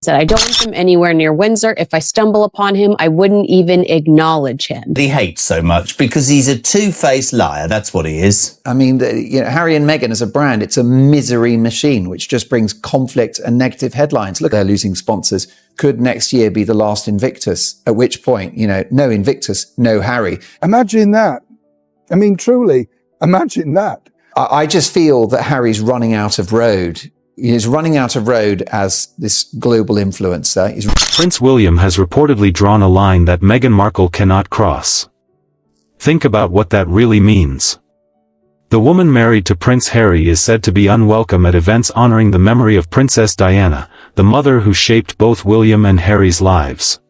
Said, I don't want him anywhere near Windsor. If I stumble upon him, I wouldn't even acknowledge him. He hates so much because he's a two-faced liar. That's what he is. I mean, Harry and Meghan as a brand, it's a misery machine, which just brings conflict and negative headlines. Look, they're losing sponsors. Could next year be the last Invictus? At which point, no Invictus, no Harry. Imagine that. I mean, truly, imagine that. I just feel that Harry's running out of road. He's running out of road as this global influencer. Prince William has reportedly drawn a line that Meghan Markle cannot cross. Think about what that really means. The woman married to Prince Harry is said to be unwelcome at events honoring the memory of Princess Diana, the mother who shaped both William and Harry's lives.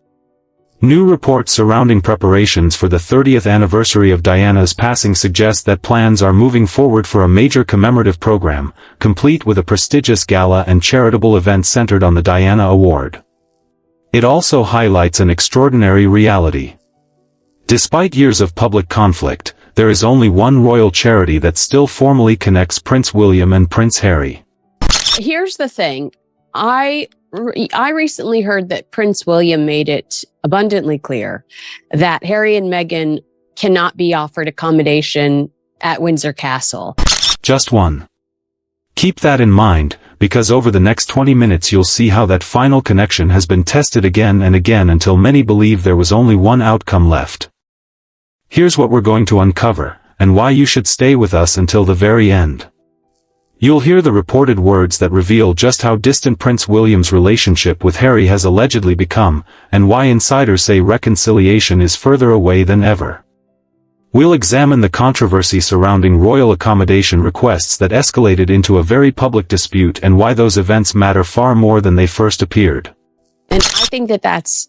New reports surrounding preparations for the 30th anniversary of Diana's passing suggest that plans are moving forward for a major commemorative program, complete with a prestigious gala and charitable event centered on the Diana Award. It also highlights an extraordinary reality. Despite years of public conflict, there is only one royal charity that still formally connects Prince William and Prince Harry. Here's the thing. I recently heard that Prince William made it abundantly clear that Harry and Meghan cannot be offered accommodation at Windsor Castle. Just one. Keep that in mind, because over the next 20 minutes you'll see how that final connection has been tested again and again until many believe there was only one outcome left. Here's what we're going to uncover, and why you should stay with us until the very end. You'll hear the reported words that reveal just how distant Prince William's relationship with Harry has allegedly become, and why insiders say reconciliation is further away than ever. We'll examine the controversy surrounding royal accommodation requests that escalated into a very public dispute and why those events matter far more than they first appeared. And I think that that's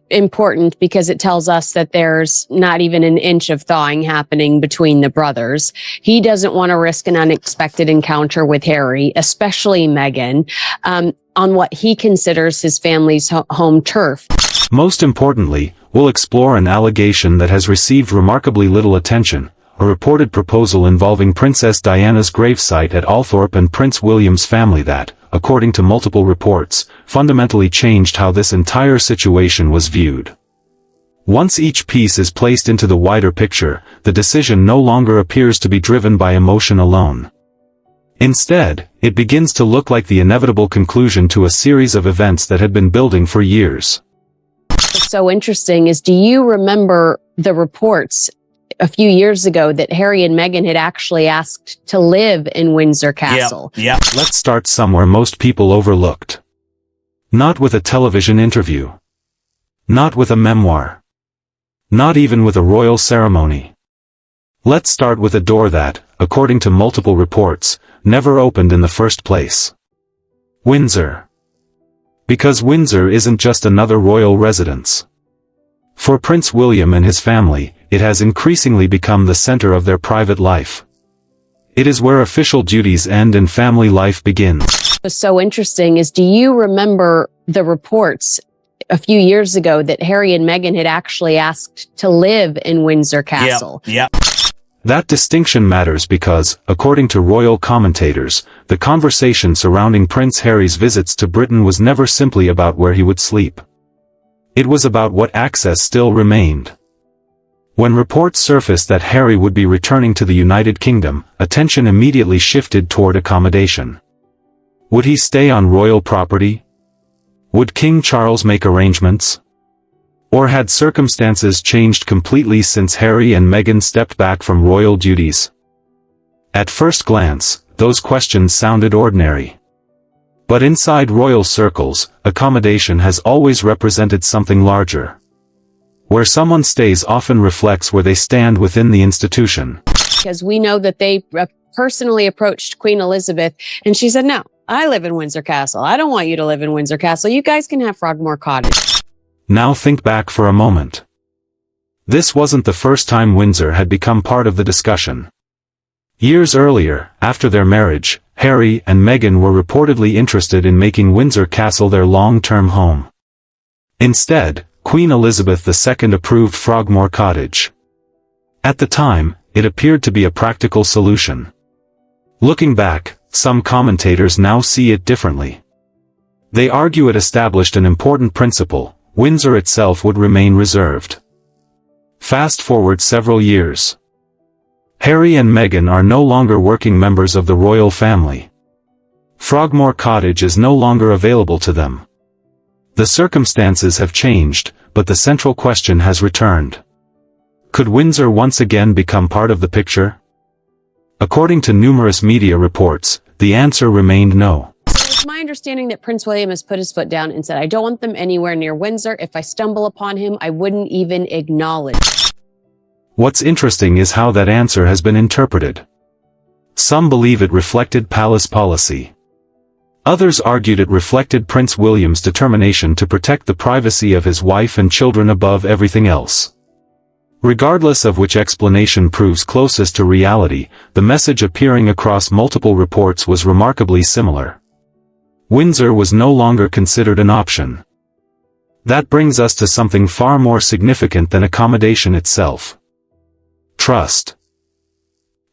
important because it tells us that there's not even an inch of thawing happening between the brothers. He doesn't want to risk an unexpected encounter with Harry, especially Meghan, on what he considers his family's home turf. Most importantly, we'll explore an allegation that has received remarkably little attention, a reported proposal involving Princess Diana's gravesite at Althorp and Prince William's family that, according to multiple reports, fundamentally changed how this entire situation was viewed. Once each piece is placed into the wider picture, the decision no longer appears to be driven by emotion alone. Instead, it begins to look like the inevitable conclusion to a series of events that had been building for years. What's so interesting is, do you remember the reports a few years ago that Harry and Meghan had actually asked to live in Windsor Castle? Yeah. Let's start somewhere most people overlooked. Not with a television interview. Not with a memoir. Not even with a royal ceremony. Let's start with a door that, according to multiple reports, never opened in the first place. Windsor. Because Windsor isn't just another royal residence. For Prince William and his family, it has increasingly become the center of their private life. It is where official duties end and family life begins. What's so interesting is, do you remember the reports a few years ago that Harry and Meghan had actually asked to live in Windsor Castle? Yeah. That distinction matters because, according to royal commentators, the conversation surrounding Prince Harry's visits to Britain was never simply about where he would sleep. It was about what access still remained. When reports surfaced that Harry would be returning to the United Kingdom, attention immediately shifted toward accommodation. Would he stay on royal property? Would King Charles make arrangements? Or had circumstances changed completely since Harry and Meghan stepped back from royal duties? At first glance, those questions sounded ordinary. But inside royal circles, accommodation has always represented something larger. Where someone stays often reflects where they stand within the institution. Because we know that they personally approached Queen Elizabeth and she said, no, I live in Windsor Castle. I don't want you to live in Windsor Castle. You guys can have Frogmore Cottage. Now think back for a moment. This wasn't the first time Windsor had become part of the discussion. Years earlier, after their marriage, Harry and Meghan were reportedly interested in making Windsor Castle their long-term home. Instead, Queen Elizabeth II approved Frogmore Cottage. At the time, it appeared to be a practical solution. Looking back, some commentators now see it differently. They argue it established an important principle: Windsor itself would remain reserved. Fast forward several years. Harry and Meghan are no longer working members of the royal family. Frogmore Cottage is no longer available to them. The circumstances have changed, but the central question has returned. Could Windsor once again become part of the picture? According to numerous media reports, the answer remained no. It's my understanding that Prince William has put his foot down and said, I don't want them anywhere near Windsor. If I stumble upon him, I wouldn't even acknowledge. What's interesting is how that answer has been interpreted. Some believe it reflected palace policy. Others argued it reflected Prince William's determination to protect the privacy of his wife and children above everything else. Regardless of which explanation proves closest to reality, the message appearing across multiple reports was remarkably similar. Windsor was no longer considered an option. That brings us to something far more significant than accommodation itself. Trust.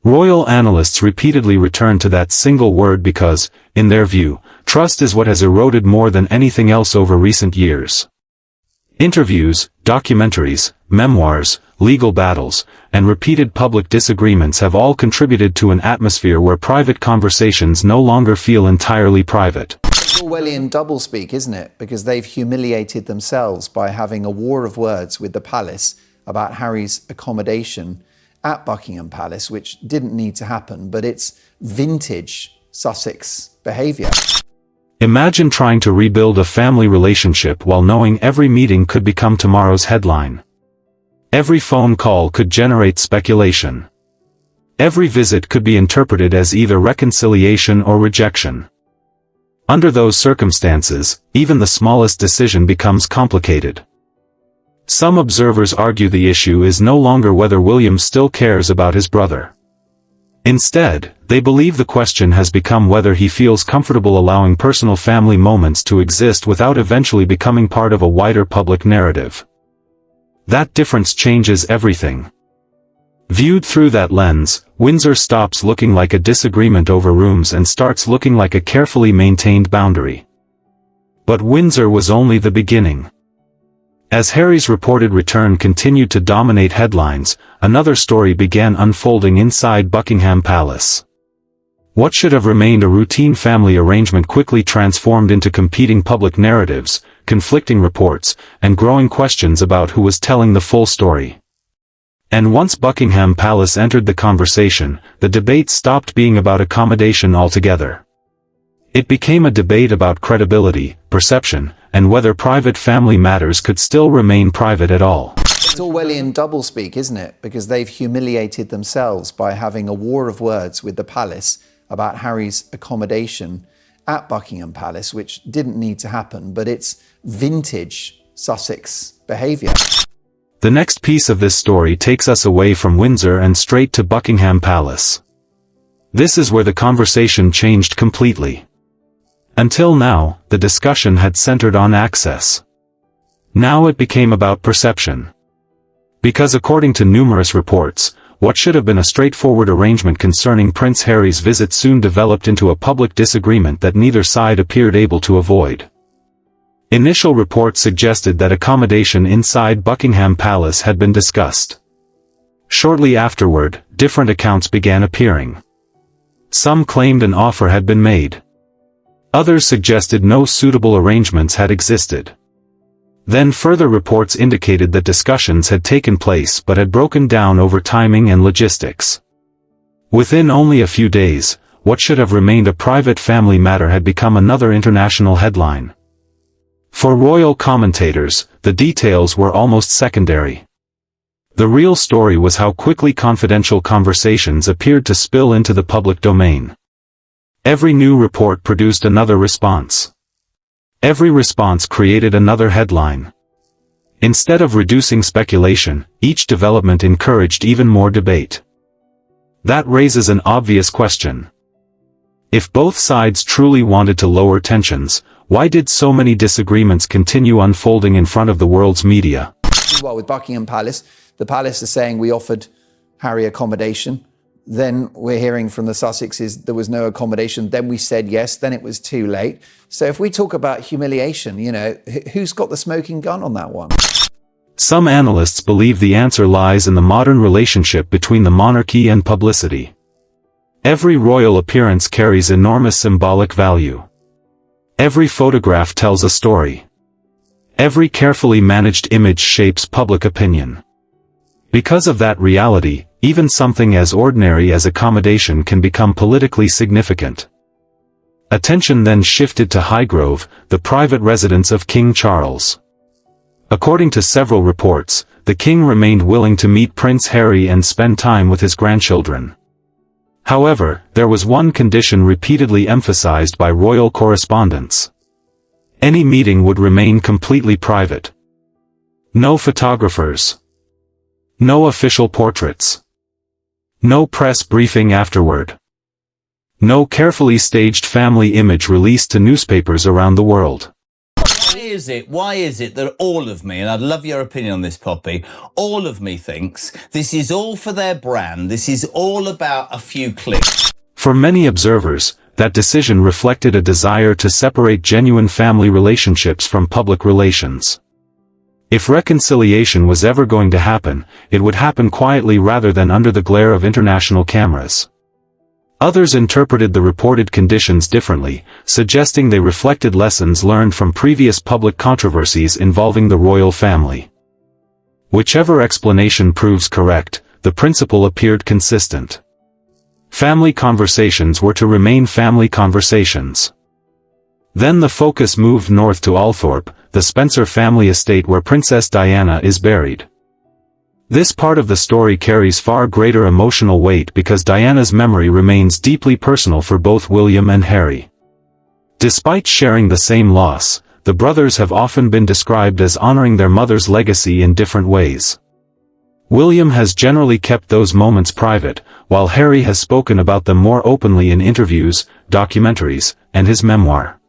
Royal analysts repeatedly return to that single word because, in their view, trust is what has eroded more than anything else over recent years. Interviews, documentaries, memoirs, legal battles, and repeated public disagreements have all contributed to an atmosphere where private conversations no longer feel entirely private. It's Orwellian doublespeak, isn't it? Because they've humiliated themselves by having a war of words with the palace about Harry's accommodation at Buckingham Palace, which didn't need to happen, but it's vintage Sussex behaviour. Imagine trying to rebuild a family relationship while knowing every meeting could become tomorrow's headline. Every phone call could generate speculation. Every visit could be interpreted as either reconciliation or rejection. Under those circumstances, even the smallest decision becomes complicated. Some observers argue the issue is no longer whether William still cares about his brother. Instead, they believe the question has become whether he feels comfortable allowing personal family moments to exist without eventually becoming part of a wider public narrative. That difference changes everything. Viewed through that lens, Windsor stops looking like a disagreement over rooms and starts looking like a carefully maintained boundary. But Windsor was only the beginning. As Harry's reported return continued to dominate headlines, another story began unfolding inside Buckingham Palace. What should have remained a routine family arrangement quickly transformed into competing public narratives, conflicting reports, and growing questions about who was telling the full story. And once Buckingham Palace entered the conversation, the debate stopped being about accommodation altogether. It became a debate about credibility, perception, and whether private family matters could still remain private at all. It's Orwellian doublespeak, isn't it? Because they've humiliated themselves by having a war of words with the palace about Harry's accommodation at Buckingham Palace, which didn't need to happen, but it's vintage Sussex behaviour. The next piece of this story takes us away from Windsor and straight to Buckingham Palace. This is where the conversation changed completely. Until now, the discussion had centered on access. Now it became about perception. Because according to numerous reports, what should have been a straightforward arrangement concerning Prince Harry's visit soon developed into a public disagreement that neither side appeared able to avoid. Initial reports suggested that accommodation inside Buckingham Palace had been discussed. Shortly afterward, different accounts began appearing. Some claimed an offer had been made. Others suggested no suitable arrangements had existed. Then further reports indicated that discussions had taken place but had broken down over timing and logistics. Within only a few days, what should have remained a private family matter had become another international headline. For royal commentators, the details were almost secondary. The real story was how quickly confidential conversations appeared to spill into the public domain. Every new report produced another response. Every response created another headline. Instead of reducing speculation, each development encouraged even more debate. That raises an obvious question. If both sides truly wanted to lower tensions, why did so many disagreements continue unfolding in front of the world's media? Well, with Buckingham Palace, the palace is saying we offered Harry accommodation. Then we're hearing from the Sussexes there was no accommodation. Then we said yes, then it was too late. So if we talk about humiliation, you know, who's got the smoking gun on that one? Some analysts believe the answer lies in the modern relationship between the monarchy and publicity. Every royal appearance carries enormous symbolic value. Every photograph tells a story. Every carefully managed image shapes public opinion. Because of that reality, even something as ordinary as accommodation can become politically significant. Attention then shifted to Highgrove, the private residence of King Charles. According to several reports, the king remained willing to meet Prince Harry and spend time with his grandchildren. However, there was one condition repeatedly emphasized by royal correspondents. Any meeting would remain completely private. No photographers. No official portraits. No press briefing afterward. No carefully staged family image released to newspapers around the world. Why is it that all of me, and I'd love your opinion on this, Poppy, all of me thinks this is all for their brand, this is all about a few clicks? For many observers, that decision reflected a desire to separate genuine family relationships from public relations. If reconciliation was ever going to happen, it would happen quietly rather than under the glare of international cameras. Others interpreted the reported conditions differently, suggesting they reflected lessons learned from previous public controversies involving the royal family. Whichever explanation proves correct, the principle appeared consistent. Family conversations were to remain family conversations. Then the focus moved north to Althorp, the Spencer family estate where Princess Diana is buried. This part of the story carries far greater emotional weight because Diana's memory remains deeply personal for both William and Harry. Despite sharing the same loss, the brothers have often been described as honoring their mother's legacy in different ways. William has generally kept those moments private, while Harry has spoken about them more openly in interviews, documentaries, and his memoir.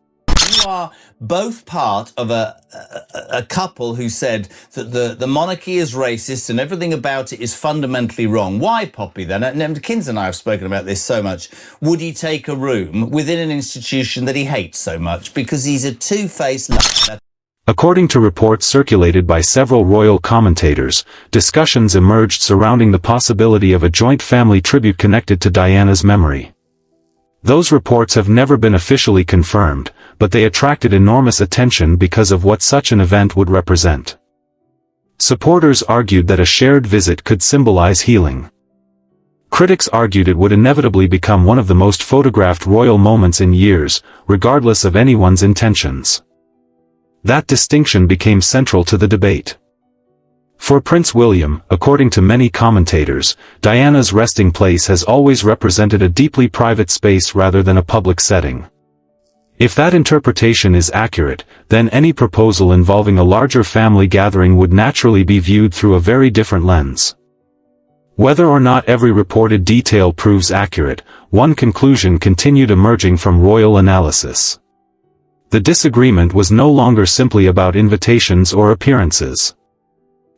You are both part of a couple who said that the monarchy is racist and everything about it is fundamentally wrong. Why, Poppy, then? And Kins and I have spoken about this so much. Would he take a room within an institution that he hates so much? Because he's a two-faced liar. According to reports circulated by several royal commentators, discussions emerged surrounding the possibility of a joint family tribute connected to Diana's memory. Those reports have never been officially confirmed, but they attracted enormous attention because of what such an event would represent. Supporters argued that a shared visit could symbolize healing. Critics argued it would inevitably become one of the most photographed royal moments in years, regardless of anyone's intentions. That distinction became central to the debate. For Prince William, according to many commentators, Diana's resting place has always represented a deeply private space rather than a public setting. If that interpretation is accurate, then any proposal involving a larger family gathering would naturally be viewed through a very different lens. Whether or not every reported detail proves accurate, one conclusion continued emerging from royal analysis. The disagreement was no longer simply about invitations or appearances.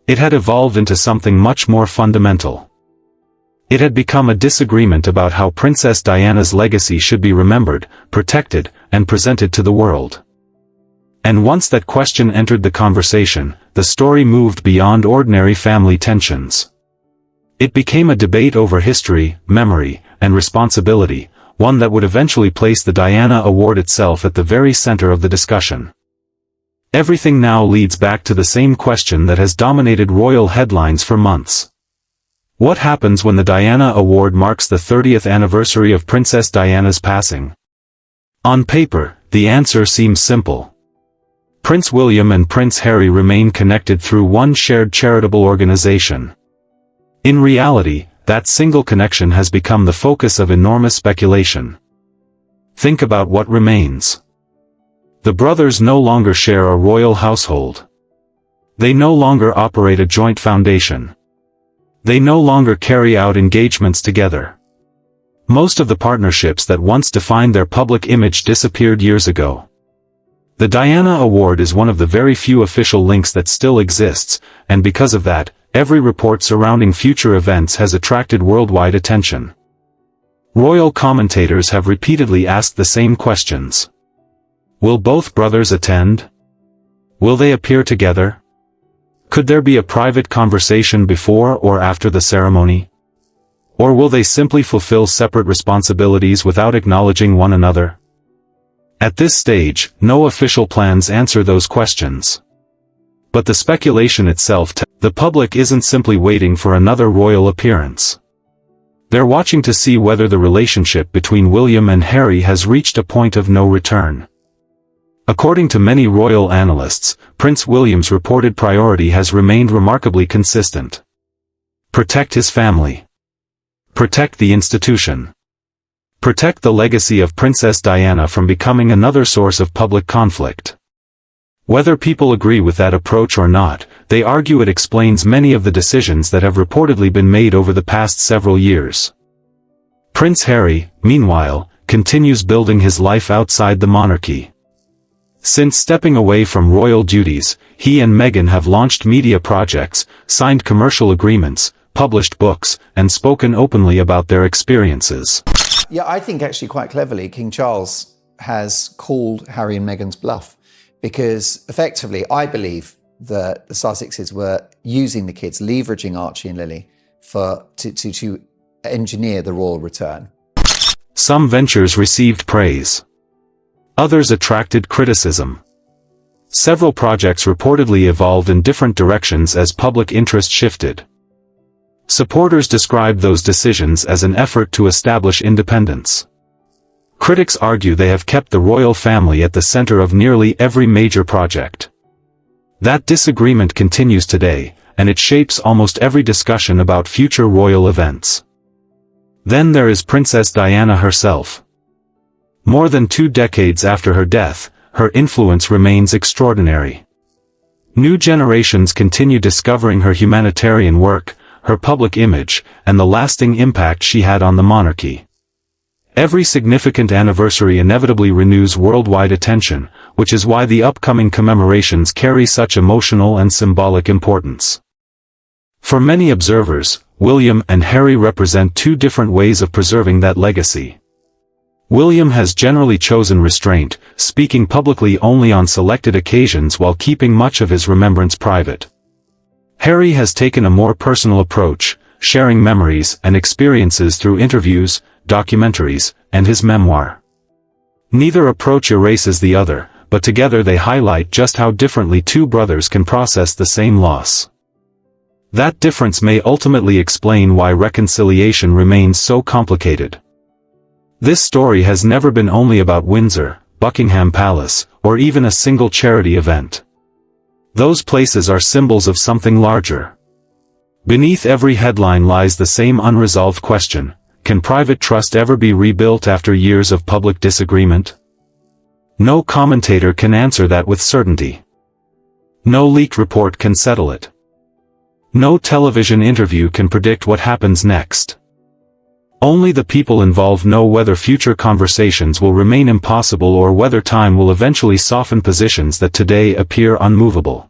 It had evolved into something much more fundamental. It had become a disagreement about how Princess Diana's legacy should be remembered, protected, and presented to the world. And once that question entered the conversation, the story moved beyond ordinary family tensions. It became a debate over history, memory, and responsibility, one that would eventually place the Diana Award itself at the very center of the discussion. Everything now leads back to the same question that has dominated royal headlines for months. What happens when the Diana Award marks the 30th anniversary of Princess Diana's passing? On paper, the answer seems simple. Prince William and Prince Harry remain connected through one shared charitable organization. In reality, that single connection has become the focus of enormous speculation. Think about what remains. The brothers no longer share a royal household. They no longer operate a joint foundation. They no longer carry out engagements together. Most of the partnerships that once defined their public image disappeared years ago. The Diana Award is one of the very few official links that still exists, and because of that, every report surrounding future events has attracted worldwide attention. Royal commentators have repeatedly asked the same questions. Will both brothers attend? Will they appear together? Could there be a private conversation before or after the ceremony? Or will they simply fulfill separate responsibilities without acknowledging one another? At this stage, no official plans answer those questions. But the speculation itself, the public isn't simply waiting for another royal appearance. They're watching to see whether the relationship between William and Harry has reached a point of no return. According to many royal analysts, Prince William's reported priority has remained remarkably consistent. Protect his family. Protect the institution. Protect the legacy of Princess Diana from becoming another source of public conflict. Whether people agree with that approach or not, they argue it explains many of the decisions that have reportedly been made over the past several years. Prince Harry, meanwhile, continues building his life outside the monarchy. Since stepping away from royal duties, he and Meghan have launched media projects, signed commercial agreements, published books, and spoken openly about their experiences. Yeah, I think actually quite cleverly, King Charles has called Harry and Meghan's bluff, because effectively, I believe that the Sussexes were using the kids, leveraging Archie and Lily to engineer the royal return. Some ventures received praise. Others attracted criticism. Several projects reportedly evolved in different directions as public interest shifted. Supporters described those decisions as an effort to establish independence. Critics argue they have kept the royal family at the center of nearly every major project. That disagreement continues today, and it shapes almost every discussion about future royal events. Then there is Princess Diana herself. More than 2 decades after her death, her influence remains extraordinary. New generations continue discovering her humanitarian work, her public image, and the lasting impact she had on the monarchy. Every significant anniversary inevitably renews worldwide attention, which is why the upcoming commemorations carry such emotional and symbolic importance. For many observers, William and Harry represent 2 different ways of preserving that legacy. William has generally chosen restraint, speaking publicly only on selected occasions while keeping much of his remembrance private. Harry has taken a more personal approach, sharing memories and experiences through interviews, documentaries, and his memoir. Neither approach erases the other, but together they highlight just how differently 2 brothers can process the same loss. That difference may ultimately explain why reconciliation remains so complicated. This story has never been only about Windsor, Buckingham Palace, or even a single charity event. Those places are symbols of something larger. Beneath every headline lies the same unresolved question: can private trust ever be rebuilt after years of public disagreement? No commentator can answer that with certainty. No leaked report can settle it. No television interview can predict what happens next. Only the people involved know whether future conversations will remain impossible or whether time will eventually soften positions that today appear unmovable.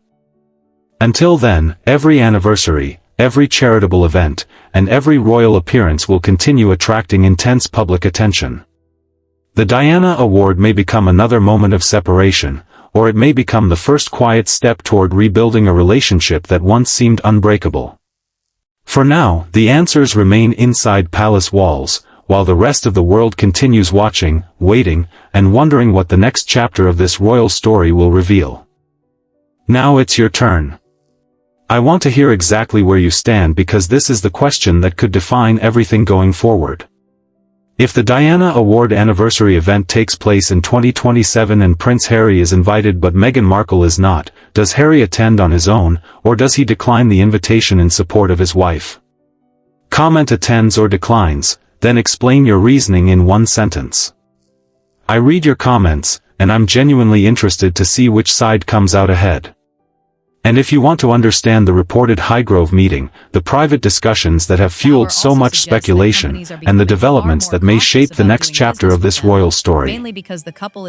Until then, every anniversary, every charitable event, and every royal appearance will continue attracting intense public attention. The Diana Award may become another moment of separation, or it may become the first quiet step toward rebuilding a relationship that once seemed unbreakable. For now, the answers remain inside palace walls, while the rest of the world continues watching, waiting, and wondering what the next chapter of this royal story will reveal. Now it's your turn. I want to hear exactly where you stand, because this is the question that could define everything going forward. If the Diana Award anniversary event takes place in 2027 and Prince Harry is invited but Meghan Markle is not, does Harry attend on his own, or does he decline the invitation in support of his wife? Comment attends or declines, then explain your reasoning in 1 sentence. I read your comments, and I'm genuinely interested to see which side comes out ahead. And if you want to understand the reported Highgrove meeting, the private discussions that have fueled so much speculation, and the developments that may shape the next chapter of this royal story. Mainly because the couple